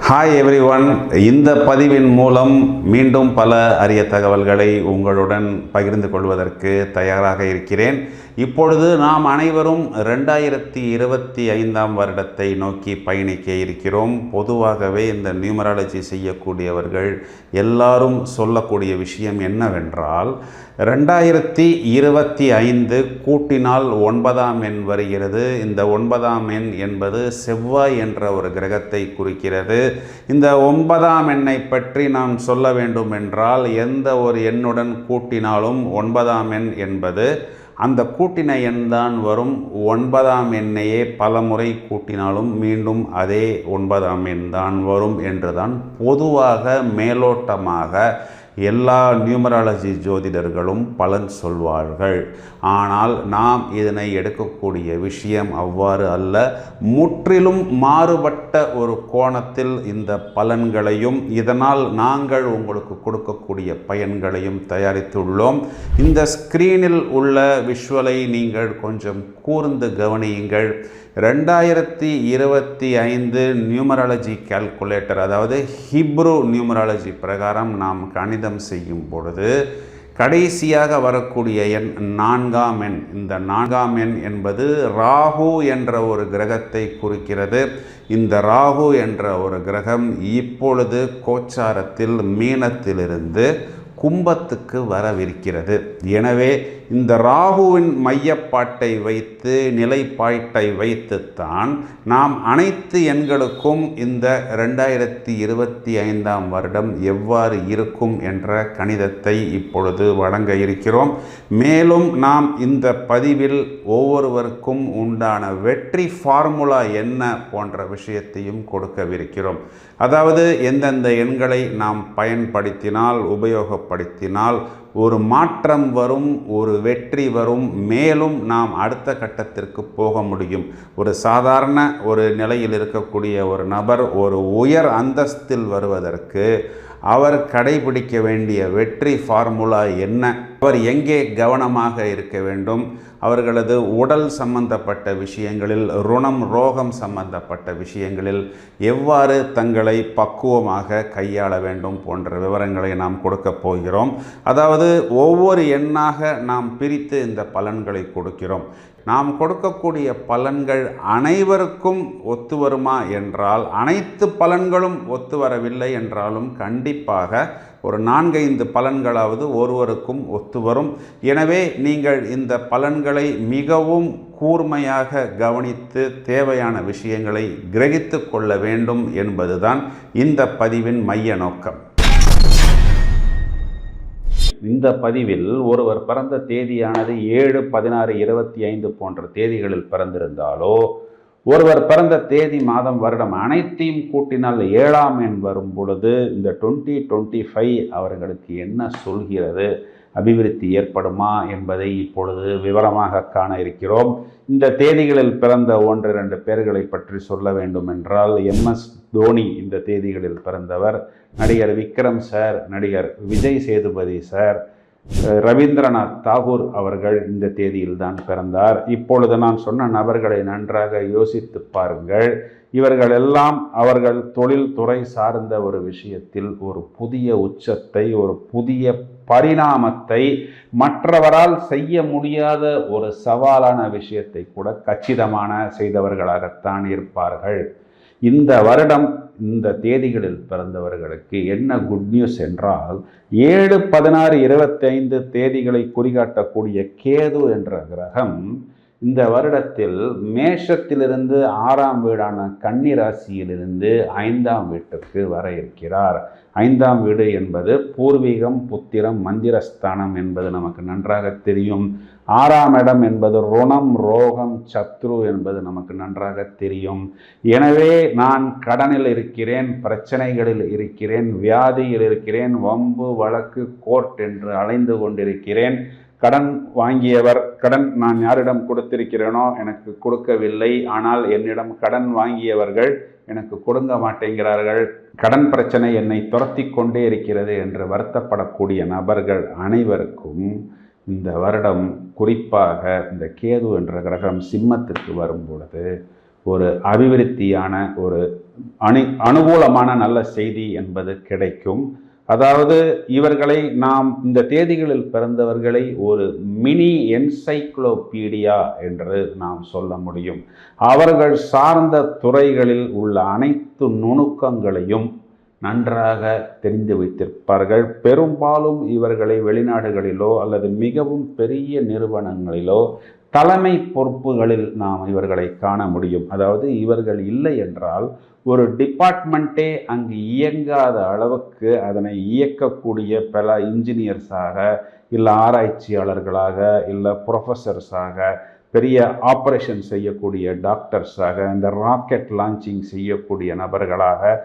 Hi everyone. இந்த பதிவின் மூலம் மீண்டும் பல அரிய தகவல்களை உங்களுடன் பகிர்ந்து கொள்வதற்கு தயாராக இருக்கிறேன். இப்பொழுது நாம் அனைவரும் 2025 வருடத்தை நோக்கி பயணிக்க இருக்கிறோம். பொதுவாகவே இந்த நியூமராலஜி செய்யக்கூடியவர்கள் எல்லாரும் சொல்லக்கூடிய விஷயம் என்னவென்றால், 2025 கூட்டினால் 9ஆம் எண் வருகிறது. இந்த 9ஆம் எண் என்பது செவ்வாய் என்ற ஒரு கிரகத்தை குறிக்கிறது. இந்த 9ஆம் எண்ணை பற்றி நாம் சொல்ல வேண்டும் என்றால், எந்த ஒரு எண்ணுடன் கூட்டினாலும் 9ஆம் எண் என்பது அந்த கூட்டின எண் தான் வரும். 9ஆம் எண்ணையே பல முறை கூட்டினாலும் மீண்டும் அதே 9ஆம் எண் தான் வரும் என்றுதான் பொதுவாக மேலோட்டமாக எல்லா நியூமராலஜி ஜோதிடர்களும் பலன் சொல்வார்கள். ஆனால் நாம் இதனை எடுக்கக்கூடிய விஷயம் அவ்வாறு அல்ல. முற்றிலும் மாறுபட்ட ஒரு கோணத்தில் இந்த பலன்களையும் இதனால் நாங்கள் உங்களுக்கு கொடுக்கக்கூடிய பயன்களையும் தயாரித்துள்ளோம். இந்த ஸ்கிரீனில் உள்ள விஷுவலை நீங்கள் கொஞ்சம் கூர்ந்து கவனியுங்கள். 2025 நியூமராலஜி கால்குலேட்டர், அதாவது ஹிப்ரு நியூமராலஜி பிரகாரம் நாம் கணிதம் செய்யும் பொழுது கடைசியாக வரக்கூடிய எண் 4ஆம் எண். இந்த 4ஆம் எண் என்பது ராகு என்ற ஒரு கிரகத்தை குறிக்கிறது. இந்த ராகு என்ற ஒரு கிரகம் இப்பொழுது கோச்சாரத்தில் மீனத்திலிருந்து கும்பத்துக்கு வரவிருக்கிறது. எனவே இந்த ராகுவின் மையப்பாட்டை வைத்து நிலைப்பாட்டை வைத்துத்தான் நாம் அனைத்து எண்களுக்கும் இந்த 2025 வருடம் எவ்வாறு இருக்கும் என்ற கணிதத்தை இப்பொழுது வழங்க இருக்கிறோம். மேலும் நாம் இந்த பதிவில் ஒவ்வொருவருக்கும் உண்டான வெற்றி ஃபார்முலா என்ன போன்ற விஷயத்தையும் கொடுக்கவிருக்கிறோம். அதாவது எந்தெந்த எண்களை நாம் பயன்படுத்தினால் உபயோகப்படுத்தினால் ஒரு மாற்றம் வரும், ஒரு வெற்றி வரும், மேலும் நாம் அடுத்த கட்டத்திற்கு போக முடியும். ஒரு சாதாரண ஒரு நிலையில் இருக்கக்கூடிய ஒரு நபர் ஒரு உயர் அந்தஸ்தில் வருவதற்கு அவர் கடைபிடிக்க வேண்டிய வெற்றி ஃபார்முலா என்ன? அவர் எங்கே கவனமாக இருக்க வேண்டும்? அவர்களது உடல் சம்பந்தப்பட்ட விஷயங்களில், ருணம் ரோகம் சம்பந்தப்பட்ட விஷயங்களில் எவ்வாறு தங்களை பக்குவமாக கையாள வேண்டும் போன்ற விவரங்களை நாம் கொடுக்க போகிறோம். அதாவது ஒவ்வொரு எண்ணாக நாம் பிரித்து இந்த பலன்களை கொடுக்கிறோம். நாம் கொடுக்கக்கூடிய பலன்கள் அனைவருக்கும் ஒத்து வருமா என்றால், அனைத்து பலன்களும் ஒத்து வரவில்லை என்றாலும் கண்டிப்பாக ஒரு 4-5 பலன்களாவது ஒருவருக்கும் ஒத்து வரும். எனவே நீங்கள் இந்த பலன்களை மிகவும் கூர்மையாக கவனித்து தேவையான விஷயங்களை கிரகித்து கொள்ள வேண்டும் என்பதுதான் இந்த பதிவின் மைய நோக்கம். இந்த பதிவில் ஒருவர் பிறந்த தேதியானது 7, 16, 25 போன்ற தேதிகளில் பிறந்திருந்தாலோ, ஒருவர் பிறந்த தேதி, மாதம், வருடம் அனைத்தையும் கூட்டினால் 7ஆம் எண் வரும் பொழுது இந்த 2025 அவர்களுக்கு என்ன சொல்கிறது, அபிவிருத்தி ஏற்படுமா என்பதை இப்பொழுது விவரமாக காண இருக்கிறோம். இந்த தேதிகளில் பிறந்த 1-2 பேர்களை பற்றி சொல்ல வேண்டும் என்றால், MS தோனி இந்த தேதிகளில் பிறந்தவர், நடிகர் விக்ரம் சார், நடிகர் விஜய் சேதுபதி சார், ரவீந்திரநாத் தாகூர் அவர்கள் இந்த தேதியில் தான் பிறந்தார். இப்பொழுது நான் சொன்ன நபர்களை நன்றாக யோசித்து பாருங்கள். இவர்கள் எல்லாம் அவர்கள் தொழில் துறை சார்ந்த ஒரு விஷயத்தில் ஒரு புதிய உச்சத்தை, ஒரு புதிய பரிணாமத்தை, மற்றவரால் செய்ய முடியாத ஒரு சவாலான விஷயத்தை கூட கச்சிதமான செய்தவர்களாகத்தான் இருப்பார்கள். இந்த வருடம் இந்த தேதிகளில் பிறந்தவர்களுக்கு என்ன குட் நியூஸ் என்றால், 7, 16, 25 தேதிகளை குறிகாட்டக்கூடிய கேது என்ற கிரகம் இந்த வருடத்தில் மேஷத்திலிருந்து 6ஆம் வீடான கன்னி ராசியிலிருந்து 5ஆம் வீட்டுக்கு வர இருக்கிறார். 5ஆம் வீடு என்பது பூர்வீகம், புத்திரம், மந்திரஸ்தானம் என்பது நமக்கு நன்றாக தெரியும். 6ஆம் இடம் என்பது ருணம், ரோகம், சத்ரு என்பது நமக்கு நன்றாக தெரியும். எனவே நான் கடனில் இருக்கிறேன், பிரச்சனைகளில் இருக்கிறேன், வியாதியில் இருக்கிறேன், வம்பு வழக்கு கோர்ட் என்று அலைந்து கொண்டிருக்கிறேன், கடன் வாங்கியவர், கடன் நான் யாரிடம் கொடுத்திருக்கிறேனோ எனக்கு கொடுக்கவில்லை, ஆனால் என்னிடம் கடன் வாங்கியவர்கள் எனக்கு கொடுங்க மாட்டேங்கிறார்கள், கடன் பிரச்சனை என்னை துரத்தி கொண்டே இருக்கிறது என்று வருத்தப்படக்கூடிய நபர்கள் அனைவருக்கும் இந்த வருடம், குறிப்பாக இந்த கேது என்ற கிரகம் சிம்மத்திற்கு வரும் பொழுது ஒரு அபிவிருத்தியான ஒரு அனுகூலமான நல்ல செய்தி என்பது கிடைக்கும். அதாவது இவர்களை நாம் இந்த தேதிகளில் பிறந்தவர்களை ஒரு மினி என்சைக்ளோபீடியா என்று நாம் சொல்ல முடியும். அவர்கள் சார்ந்த துறைகளில் உள்ள அனைத்து நுணுக்கங்களையும் நன்றாக தெரிந்து வைத்திருப்பார்கள். பெரும்பாலும் இவர்களை வெளிநாடுகளிலோ அல்லது மிகவும் பெரிய நிறுவனங்களிலோ தலைமை பொறுப்புகளில் நாம் இவர்களை காண முடியும். அதாவது இவர்கள் இல்லை என்றால் ஒரு டிபார்ட்மெண்ட்டே அங்கு இயங்காத அளவுக்கு அதனை இயக்கக்கூடிய பல இன்ஜினியர்ஸாக, இல்லை ஆராய்ச்சியாளர்களாக, இல்லை ப்ரொஃபஸர்ஸாக, பெரிய ஆப்ரேஷன் செய்யக்கூடிய டாக்டர்ஸாக, இந்த ராக்கெட் லான்ச்சிங் செய்யக்கூடிய நபர்களாக,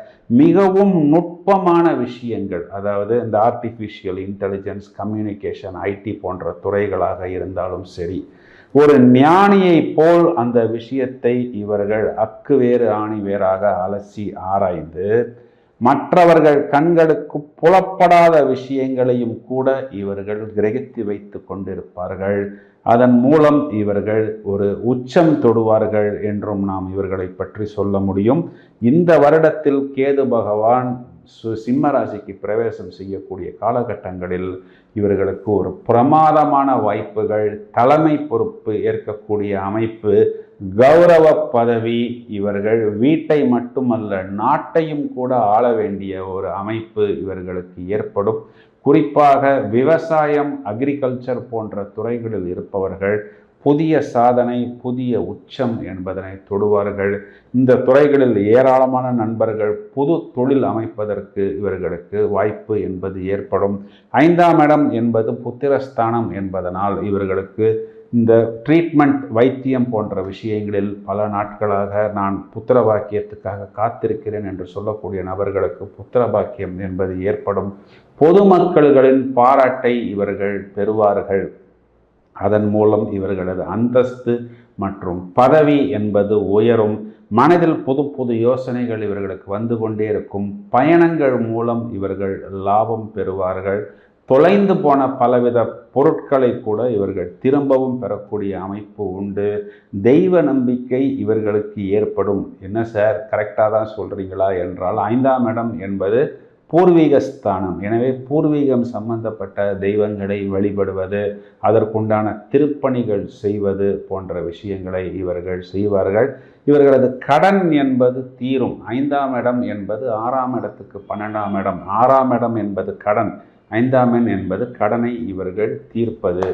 மிகவும் நுட்பமான விஷயங்கள், அதாவது இந்த ஆர்டிஃபிஷியல் இன்டெலிஜென்ஸ், கம்யூனிகேஷன், ஐடி போன்ற துறைகளாக இருந்தாலும் சரி, ஒரு ஞானியை போல் அந்த விஷயத்தை இவர்கள் அக்கு வேறு ஆணி வேறாக அலசி ஆராய்ந்து மற்றவர்கள் கண்களுக்கு புலப்படாத விஷயங்களையும் கூட இவர்கள் கிரகித்து வைத்து கொண்டிருப்பார்கள். அதன் மூலம் இவர்கள் ஒரு உச்சம் தொடுவார்கள் என்றும் நாம் இவர்களை பற்றி சொல்ல முடியும். இந்த வருடத்தில் கேது பகவான் சிம்ம ராசிக்கு பிரவேசம் செய்யக்கூடிய காலகட்டங்களில் இவர்களுக்கு ஒரு பிரமாதமான வாய்ப்புகள், தலைமை பொறுப்பு ஏற்கக்கூடிய அமைப்பு, கௌரவ பதவி, இவர்கள் வீட்டை மட்டுமல்ல நாட்டையும் கூட ஆள வேண்டிய ஒரு அமைப்பு இவர்களுக்கு ஏற்படும். குறிப்பாக விவசாயம், அக்ரிகல்ச்சர் போன்ற துறைகளில் இருப்பவர்கள் புதிய சாதனை, புதிய உச்சம் என்பதனை தொடுவார்கள். இந்த துறைகளில் ஏராளமான நண்பர்கள் புது தொழில் அமைப்பதற்கு இவர்களுக்கு வாய்ப்பு என்பது ஏற்படும். 5ஆம் இடம் என்பது புத்திரஸ்தானம் என்பதனால் இவர்களுக்கு இந்த ட்ரீட்மெண்ட், வைத்தியம் போன்ற விஷயங்களில் பல நாட்களாக நான் புத்திர பாக்கியத்துக்காக காத்திருக்கிறேன் என்று சொல்லக்கூடிய நபர்களுக்கு புத்திர பாக்கியம் என்பது ஏற்படும். பொதுமக்களின் பாராட்டை இவர்கள் பெறுவார்கள். அதன் மூலம் இவர்களது அந்தஸ்து மற்றும் பதவி என்பது உயரும். மனதில் புது புது யோசனைகள் இவர்களுக்கு வந்து கொண்டே இருக்கும். பயணங்கள் மூலம் இவர்கள் லாபம் பெறுவார்கள். தொலைந்து போன பலவித பொருட்களை கூட இவர்கள் திரும்பவும் பெறக்கூடிய அமைப்பு உண்டு. தெய்வ நம்பிக்கை இவர்களுக்கு ஏற்படும். என்ன சார், கரெக்டாக தான் சொல்கிறீங்களா என்றால், 5ஆம் இடம் என்பது பூர்வீக ஸ்தானம். எனவே பூர்வீகம் சம்பந்தப்பட்ட தெய்வங்களை வழிபடுவது, அதற்குண்டான திருப்பணிகள் செய்வது போன்ற விஷயங்களை இவர்கள் செய்வார்கள். இவர்களது கடன் என்பது தீரும். 5ஆம் இடம் என்பது 6ஆம் இடத்துக்கு 12ஆம் இடம். 6ஆம் இடம் என்பது கடன், 5ஆம் எண் என்பது கடனை இவர்கள் தீர்ப்பது.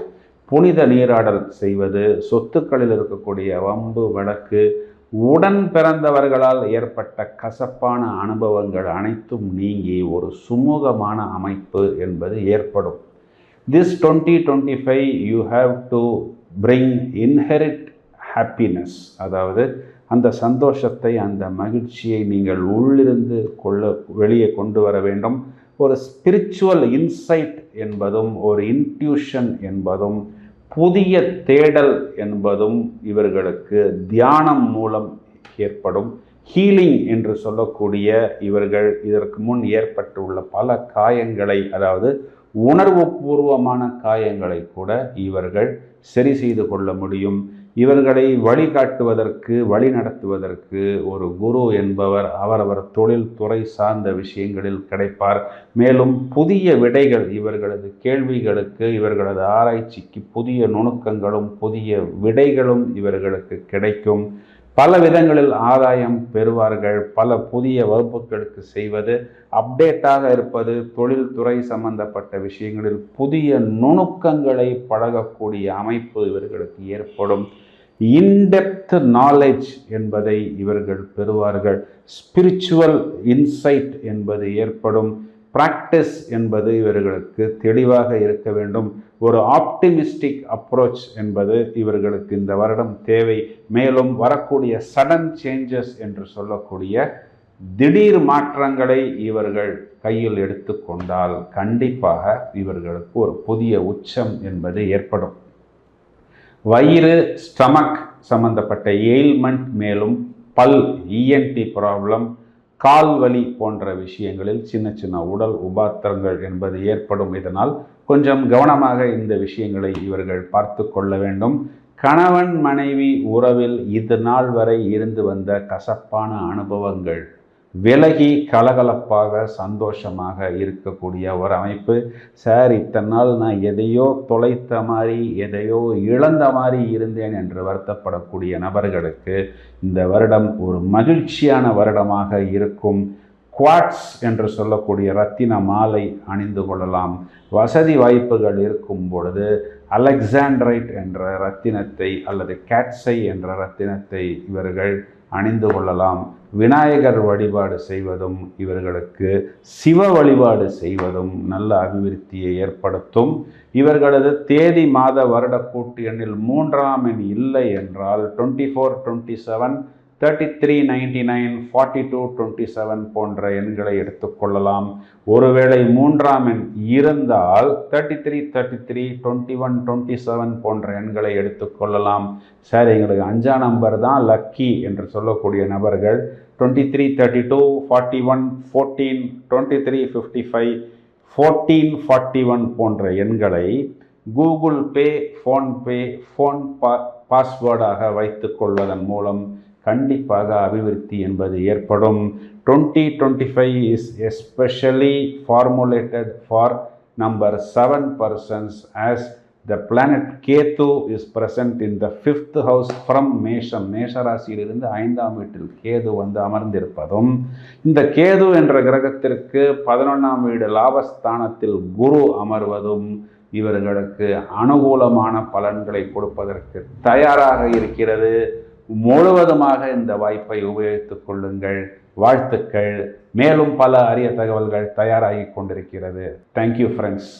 புனித நீராடல் செய்வது, சொத்துக்களில் இருக்கக்கூடிய வம்பு வழக்கு, உடன் பிறந்தவர்களால் ஏற்பட்ட கசப்பான அனுபவங்கள் அனைத்தும் நீங்கி ஒரு சுமூகமான அமைப்பு என்பது ஏற்படும். This 2025 you have to bring inherit happiness. அதாவது அந்த சந்தோஷத்தை, அந்த மகிழ்ச்சியை நீங்கள் உள்ளிருந்து வெளியே கொண்டு வர வேண்டும். ஒரு ஸ்பிரிச்சுவல் இன்சைட் என்பதும், ஒரு இன்ட்யூஷன் என்பதும், புதிய தேடல் என்பதும் இவர்களுக்கு தியானம் மூலம் ஏற்படும். ஹீலிங் என்று சொல்லக்கூடிய இவர்கள் இதற்கு முன் ஏற்பட்டுள்ள பல காயங்களை, அதாவது உணர்வு பூர்வமான காயங்களை கூட இவர்கள் சரி செய்து கொள்ள முடியும். இவர்களை வழிகாட்டுவதற்கு, வழி நடத்துவதற்கு ஒரு குரு என்பவர் அவரவர் தொழில் துறை சார்ந்த விஷயங்களில் கிடைப்பார். மேலும் புதிய விடைகள், இவர்களது கேள்விகளுக்கு, இவர்களது ஆராய்ச்சிக்கு புதிய நுணுக்கங்களும் புதிய விடைகளும் இவர்களுக்கு கிடைக்கும். பல விதங்களில் ஆதாயம் பெறுவார்கள். பல புதிய வகுப்புகளுக்கு செய்வது, அப்டேட்டாக இருப்பது, தொழில்துறை சம்பந்தப்பட்ட விஷயங்களில் புதிய நுணுக்கங்களை பழகக்கூடிய அமைப்பு இவர்களுக்கு ஏற்படும். இன்டெப்த் நாலேஜ் என்பதை இவர்கள் பெறுவார்கள். ஸ்பிரிச்சுவல் இன்சைட் என்பது ஏற்படும். பிராக்டிஸ் என்பது இவர்களுக்கு தெளிவாக இருக்க வேண்டும். ஒரு ஆப்டிமிஸ்டிக் அப்ரோச் என்பது இவர்களுக்கு இந்த வருடம் தேவை. மேலும் வரக்கூடிய சடன் சேஞ்சஸ் என்று சொல்லக்கூடிய திடீர் மாற்றங்களை இவர்கள் கையில் எடுத்துக்கொண்டால் கண்டிப்பாக இவர்களுக்கு ஒரு புதிய உச்சம் என்பது ஏற்படும். வயிறு, ஸ்டமக் சம்பந்தப்பட்ட எயில்மெண்ட், மேலும் பல், இஎன்டி ப்ராப்ளம், கால் வலி போன்ற விஷயங்களில் சின்ன சின்ன உடல் உபாத்திரங்கள் என்பது ஏற்படும். இதனால் கொஞ்சம் கவனமாக இந்த விஷயங்களை இவர்கள் பார்த்து கொள்ள வேண்டும். கணவன் மனைவி உறவில் இது நாள் வரை இருந்து வந்த கசப்பான அனுபவங்கள், விலகி கலகலப்பாக சந்தோஷமாக இருக்கக்கூடிய ஒரு அமைப்பு. சார், இத்தனை நாள் நான் எதையோ தொலைத்த மாதிரி, எதையோ இழந்த மாதிரி இருந்தேன் என்று வருத்தப்படக்கூடிய நபர்களுக்கு இந்த வருடம் ஒரு மகிழ்ச்சியான வருடமாக இருக்கும். குவாட்ஸ் என்று சொல்லக்கூடிய இரத்தின மாலை அணிந்து கொள்ளலாம். வசதி வாய்ப்புகள் இருக்கும் பொழுது அலெக்சாண்ட்ரைட் என்ற இரத்தினத்தை அல்லது கேட்ஸை என்ற இரத்தினத்தை இவர்கள் அணிந்து கொள்ளலாம். விநாயகர் வழிபாடு செய்வதும் இவர்களுக்கு சிவ வழிபாடு செய்வதும் நல்ல அபிவிருத்தியை ஏற்படுத்தும். இவர்களது தேதி மாத வருட கூட்டு எண்ணில் 3ஆம் எண் இல்லை என்றால் 24, 27, 33, 99, 42, 27 போன்ற எண்களை எடுத்துக்கொள்ளலாம். ஒருவேளை 3ஆம் எண் இருந்தால் 33, 33, 21, 27 போன்ற எண்களை எடுத்துக்கொள்ளலாம். சார், எங்களுக்கு 5ஆம் நம்பர் தான் லக்கி என்று சொல்லக்கூடிய நபர்கள் 23, 32, 41, 14, 23, 55, 14, 41 போன்ற எண்களை கூகுள் பே, ஃபோன்பே, பாஸ்வேர்டாக வைத்துக் கொள்வதன் மூலம் கண்டிப்பாக அபிவிருத்தி என்பது ஏற்படும். 2025 is especially formulated for number 7 persons as the planet Ketu is present in the 5th house from மேஷம். மேஷ ராசியிலிருந்து 5ஆம் வீட்டில் கேது வந்து அமர்ந்திருப்பதும், இந்த கேது என்ற கிரகத்திற்கு 11ஆம் வீடு லாபஸ்தானத்தில் குரு அமர்வதும் இவர்களுக்கு அனுகூலமான பலன்களை கொடுப்பதற்கு தயாராக இருக்கிறது. முழுவதுமாக இந்த வாய்ப்பை உபயோகித்துக் கொள்ளுங்கள். வாழ்த்துக்கள். மேலும் பல அரிய தகவல்கள் தயாராகி கொண்டிருக்கிறது. Thank you friends.